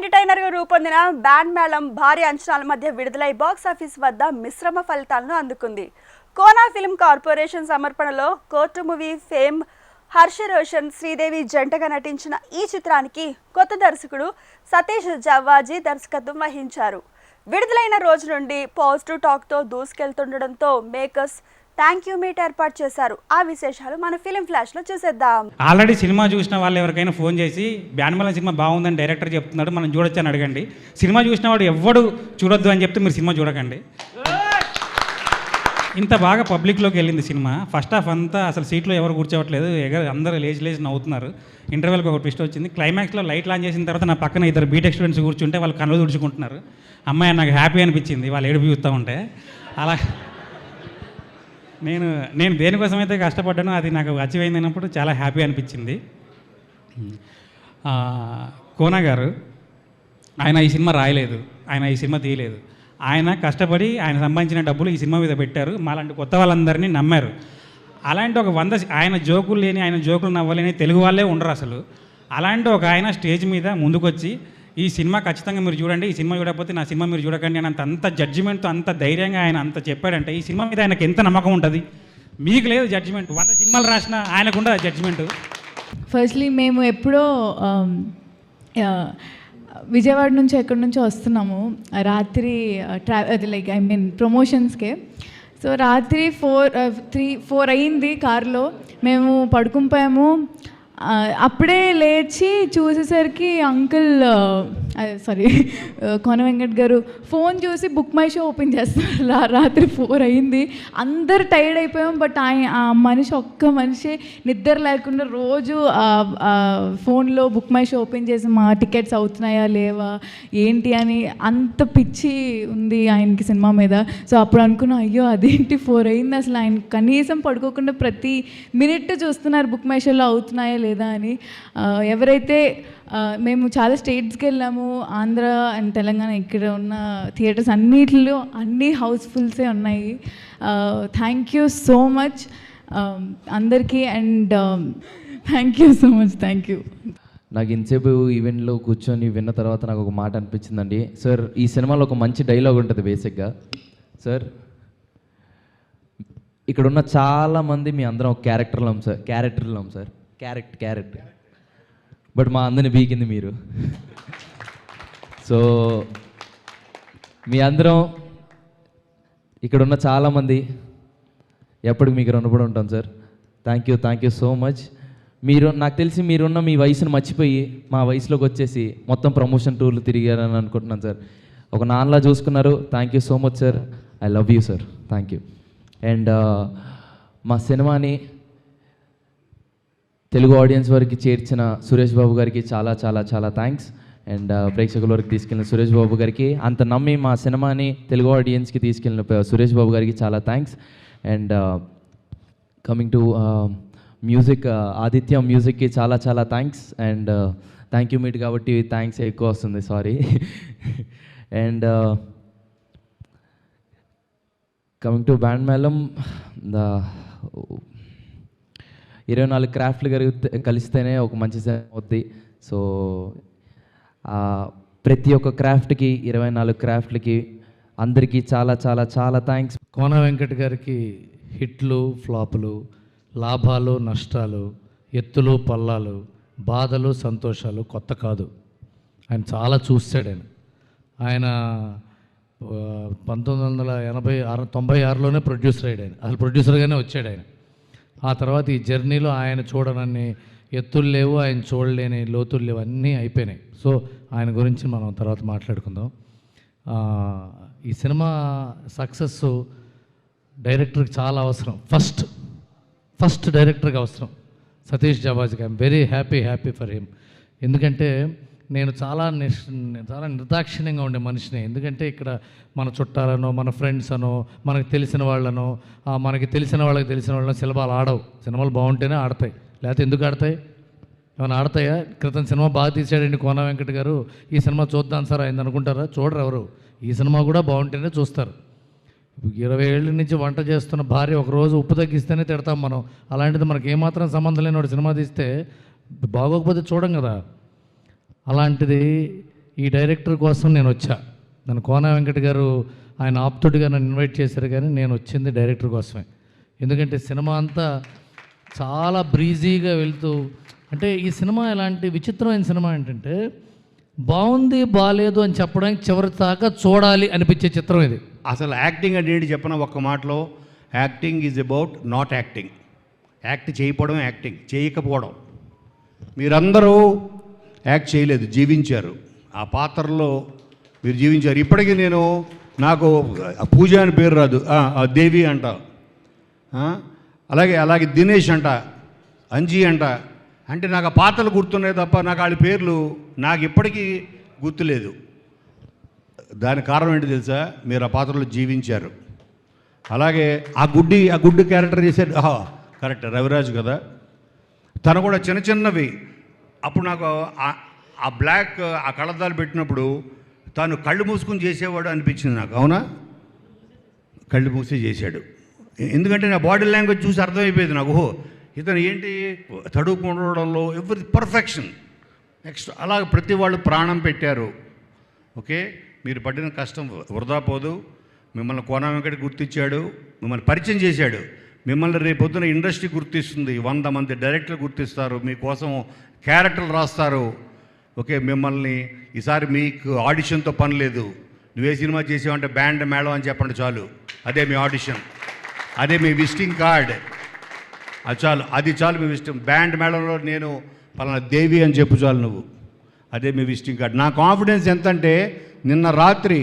ఎంటర్టైనర్గా రూపొందిన బ్యాండ్ మేళం భారీ అంచనాల మధ్య విడుదలై బాక్సాఫీస్ వద్ద మిశ్రమ ఫలితాలను అందుకుంది. కోనా ఫిల్మ్ కార్పొరేషన్ సమర్పణలో court movie fame Harsha Roshan, Sridevi జంటగా నటించిన ఈ చిత్రానికి కొత్త దర్శకుడు సతీష్ జవ్వాజీ దర్శకత్వం వహించారు. విడుదలైన రోజు నుండి పాజిటివ్ టాక్తో దూసుకెళ్తుండడంతో మేకర్స్ థ్యాంక్ యూ మీట్ ఏర్పాటు చేశారు. ఆ విశేషాలు మన ఫిలిం ఫ్లాష్లో చూసేద్దాం. ఆల్రెడీ సినిమా చూసిన వాళ్ళు ఎవరికైనా ఫోన్ చేసి బ్యాండ్ మేళం సినిమా బాగుందని డైరెక్టర్ చెప్తున్నాడు, మనం చూడొచ్చు అని అడగండి. సినిమా చూసిన వాడు ఎవ్వడు చూడొద్దు అని చెప్తే మీరు సినిమా చూడకండి. ఇంత బాగా పబ్లిక్లోకి వెళ్ళింది సినిమా. ఫస్ట్ హాఫ్ అంతా అసలు సీట్లో ఎవరు కూర్చోవట్లేదు, అందరూ లేచి నవ్వుతున్నారు. ఇంటర్వెల్కి ఒక ట్విస్ట్ వచ్చింది. క్లైమాక్స్లో లైట్ లాంచ్ చేసిన తర్వాత నా పక్కన ఇద్దరు బీటెక్ స్టూడెంట్స్ కూర్చుంటే వాళ్ళు కళ్ళు తుడుచుకుంటున్నారు. అమ్మాయి నాకు హ్యాపీ అనిపించింది వాళ్ళు ఏడుపు చూస్తూ ఉంటే. అలా నేను దేనికోసమైతే కష్టపడ్డానో అది నాకు అచీవ్ అయిందన్నప్పుడు చాలా హ్యాపీ అనిపించింది. కోనా గారు ఆయన ఈ సినిమా రాయలేదు, ఆయన ఈ సినిమా తీయలేదు. ఆయన కష్టపడి ఆయన సంపాదించిన డబ్బులు ఈ సినిమా మీద పెట్టారు. మాలాంటి కొత్త వాళ్ళందరినీ నమ్మారు. అలాంటి ఒక ఆయన జోకులు లేని, ఆయన జోకులు నవ్వలేని తెలుగు వాళ్ళే ఉండరు అసలు. అలాంటి ఒక ఆయన స్టేజ్ మీద ముందుకొచ్చి ఈ సినిమా ఖచ్చితంగా మీరు చూడండి, ఈ సినిమా చూడకపోతే నా సినిమా మీరు చూడకండి అని అంత జడ్జిమెంట్తో అంత ధైర్యంగా ఆయన అంత చెప్పాడంటే ఈ సినిమా మీద ఆయనకు ఎంత నమ్మకం ఉంటుంది. మీకు లేదు జడ్జిమెంట్, 100 సినిమాలు రాసిన ఆయనకుండా జడ్జిమెంట్. ఫస్ట్లీ మేము ఎప్పుడో విజయవాడ నుంచి ఎక్కడి నుంచో వస్తున్నాము. రాత్రి అది లైక్ ప్రమోషన్స్కే. సో రాత్రి 4 అయింది. కారులో మేము పడుకునిపోయాము. అప్పుడే లేచి చూసేసరికి అంకుల్ కోన వెంకట్ గారు ఫోన్ చూసి బుక్ మై షో ఓపెన్ చేస్తారు. రాత్రి 4 అయింది. అందరు టైర్డ్ అయిపోయాం. బట్ ఆ ఒక్క మనిషి నిద్ర లేకుండా రోజు ఫోన్లో బుక్ మై షో ఓపెన్ చేసి మా టికెట్స్ అవుతున్నాయా లేవా ఏంటి అని అంత పిచ్చి ఉంది ఆయనకి సినిమా మీద. సో అప్పుడు అనుకున్నాం, అయ్యో అదేంటి 4 అయింది, అసలు ఆయన కనీసం పడుకోకుండా ప్రతి మినిట్ చూస్తున్నారు బుక్ మై షోలో అవుతున్నాయా లేదా అని. ఎవరైతే మేము చాలా స్టేట్స్కి వెళ్ళాము, ఆంధ్ర అండ్ తెలంగాణ, ఇక్కడ ఉన్న థియేటర్స్ అన్నిటిలో అన్నీ హౌస్ఫుల్సే ఉన్నాయి. థ్యాంక్ యూ సో మచ్ అందరికీ. And thank you so much. Thank you. నాకు ఇంతసేపు ఈవెంట్లో కూర్చొని విన్న తర్వాత నాకు ఒక మాట అనిపించిందండి. సార్ ఈ సినిమాలో ఒక మంచి డైలాగ్ ఉంటుంది బేసిక్గా. సార్ ఇక్కడున్న చాలామంది మీ అందరం ఒక క్యారెక్టర్లం సార్. క్యారెక్టర్ బట్ మా అందరిని బీకింది మీరు. సో మీ అందరం ఇక్కడున్న చాలామంది ఎప్పటికి మీకు రుణపడి ఉంటాం sir. Thank you so much. నాకు తెలిసి మీరున్న మీ వయసును మర్చిపోయి మా వయసులోకి వచ్చేసి మొత్తం ప్రమోషన్ టూర్లు తిరిగారని అనుకుంటున్నాను సార్. ఒక నాన్నలా చూసుకున్నారు. Thank you so much sir. I love you sir. Thank you. And మా సినిమాని తెలుగు ఆడియన్స్ వరకు చేర్చిన సురేష్ బాబు గారికి చాలా చాలా చాలా థ్యాంక్స్. అండ్ ప్రేక్షకుల వరకు తీసుకెళ్ళిన సురేష్ బాబు గారికి, అంత నమ్మి మా సినిమాని తెలుగు ఆడియన్స్కి తీసుకెళ్ళిన సురేష్ బాబు గారికి చాలా thanks. And coming to music, Aditya మ్యూజిక్కి చాలా చాలా thanks. And thank you meet కాబట్టి థ్యాంక్స్ ఎక్కువ వస్తుంది, sorry. And coming to band మేళం, 24 క్రాఫ్ట్లు కలిస్తేనే ఒక మంచి సినిమా అవుద్ది. సో ప్రతి ఒక్క క్రాఫ్ట్కి 24 క్రాఫ్ట్లకి అందరికీ చాలా చాలా చాలా థ్యాంక్స్. కోన వెంకట్ గారికి హిట్లు, ఫ్లాపులు, లాభాలు, నష్టాలు, ఎత్తులు, పల్లాలు, బాధలు, సంతోషాలు కొత్త కాదు. ఆయన చాలా చూస్తాడు. ఆయన 1996లోనే ప్రొడ్యూసర్ అయ్యాడు. అసలు ప్రొడ్యూసర్గానే వచ్చాడు ఆయన. ఆ తర్వాత ఈ జర్నీలో ఆయన చూడనన్ని ఎత్తులు లేవు, ఆయన చూడలేని లోతులు లేవు, అన్నీ అయిపోయినాయి. సో ఆయన గురించి మనం తర్వాత మాట్లాడుకుందాం. ఈ సినిమా సక్సెస్ డైరెక్టర్కి చాలా అవసరం. ఫస్ట్ డైరెక్టర్కి అవసరం సతీష్ జవ్వాజీకి. I'm very happy for him. ఎందుకంటే నేను చాలా నిర్దాక్షిణ్యంగా ఉండే మనిషిని. ఎందుకంటే ఇక్కడ మన చుట్టాలనో, మన ఫ్రెండ్స్ అనో, మనకు తెలిసిన వాళ్ళనో, మనకి తెలిసిన వాళ్ళని సినిమాలు ఆడవు. సినిమాలు బాగుంటేనే ఆడతాయి, లేకపోతే ఎందుకు ఆడతాయి? ఏమైనా ఆడతాయా? క్రితం సినిమా బాగా తీసాడండి కోన వెంకట్ గారు, ఈ సినిమా చూద్దాం సార్ అయింది అనుకుంటారా? చూడరు ఎవరు. ఈ సినిమా కూడా బాగుంటేనే చూస్తారు. 20 ఏళ్ళ నుంచి వంట చేస్తున్న భార్య ఒకరోజు ఉప్పు తగ్గిస్తేనే తిడతాం మనం. అలాంటిది మనకి ఏమాత్రం సంబంధం లేని వాడు సినిమా తీస్తే బాగోకపోతే చూడం కదా. అలాంటిది ఈ డైరెక్టర్ కోసం నేను వచ్చా. నన్ను కోన వెంకట గారు ఆయన ఆప్తుడిగా నన్ను ఇన్వైట్ చేశారు, కానీ నేను వచ్చింది డైరెక్టర్ కోసమే. ఎందుకంటే సినిమా అంతా చాలా బ్రీజీగా వెళ్తూ, అంటే ఈ సినిమా ఎలాంటి విచిత్రమైన సినిమా ఏంటంటే బాగుంది బాగాలేదు అని చెప్పడానికి చివరి దాకా చూడాలి అనిపించే చిత్రం ఇది. అసలు యాక్టింగ్ అంటే ఏంటి చెప్పిన ఒక్క మాటలో, acting is about not acting. Act చేయకపోవడం యాక్టింగ్, చేయకపోవడం. మీరందరూ యాక్ట్ చేయలేదు, జీవించారు. ఆ పాత్రలో మీరు జీవించారు. ఇప్పటికీ నాకు పూజ అని పేరు రాదు, దేవి అంట, అలాగే దినేష్ అంట, అంజీ అంట. అంటే నాకు ఆ పాత్రలు గుర్తున్నాయి తప్ప నాకు వాళ్ళ పేర్లు నాకు ఇప్పటికీ గుర్తులేదు. దానికి కారణం ఏంటి తెలుసా? మీరు ఆ పాత్రలో జీవించారు. అలాగే ఆ గుడ్డి క్యారెక్టర్ చేశారు. కరెక్ట్, రవిరాజు కదా. తను కూడా చిన్న చిన్నవి. అప్పుడు నాకు ఆ బ్లాక్ ఆ కళ్ళద్దాలు పెట్టినప్పుడు తాను కళ్ళు మూసుకుని చేసేవాడు అనిపించింది నాకు. అవునా? కళ్ళు మూసి చేశాడు. ఎందుకంటే నా బాడీ లాంగ్వేజ్ చూసి అర్థమైపోయేది నాకు. ఇతను ఏంటి తడుపుకోవడంలో ఎవరి పర్ఫెక్షన్ నెక్స్ట్. అలాగ ప్రతి వాళ్ళు ప్రాణం పెట్టారు. ఓకే, మీరు పడిన కష్టం వృధా పోదు. మిమ్మల్ని కోన వెంకట గుర్తించాడు, మిమ్మల్ని పరిచయం చేశాడు. మిమ్మల్ని రేపొద్దున ఇండస్ట్రీ గుర్తిస్తుంది, 100 మంది డైరెక్టర్లు గుర్తిస్తారు, మీకోసం క్యారెక్టర్లు రాస్తారు. ఓకే, మిమ్మల్ని ఈసారి మీకు ఆడిషన్తో పని లేదు. నువ్వే సినిమా చేసావంటే బ్యాండ్ మేళం అని చెప్పండి చాలు. అదే మీ ఆడిషన్, అదే మీ విజిటింగ్ కార్డ్. అది చాలు మీ విజిటింగ్. బ్యాండ్ మేళంలో నేను పలానా దేవి అని చెప్పు చాలు నువ్వు. అదే మీ విజిటింగ్ కార్డ్. నా కాన్ఫిడెన్స్ ఎంత అంటే నిన్న రాత్రి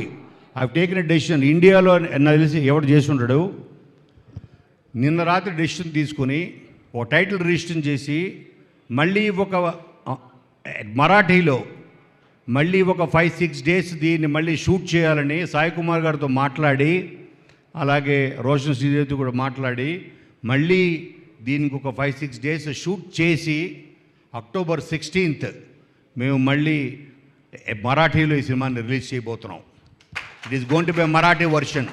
ఐ టేకిన్ ఎ డెసిషన్. ఇండియాలో నాకు తెలిసి ఎవడు చేసి ఉంటాడు. నిన్న రాత్రి డెసిషన్ తీసుకుని ఒక టైటిల్ రిజిస్టర్ చేసి మళ్ళీ ఒక మరాఠీలో మళ్ళీ ఒక 5-6 డేస్ దీన్ని మళ్ళీ షూట్ చేయాలని సాయి కుమార్ గారితో మాట్లాడి, అలాగే రోషన్ శ్రీదేవితో కూడా మాట్లాడి మళ్ళీ దీనికి ఒక 5-6 డేస్ షూట్ చేసి October 16th మేము మళ్ళీ మరాఠీలో ఈ సినిమాని రిలీజ్ చేయబోతున్నాం. It is going to be Marathi version.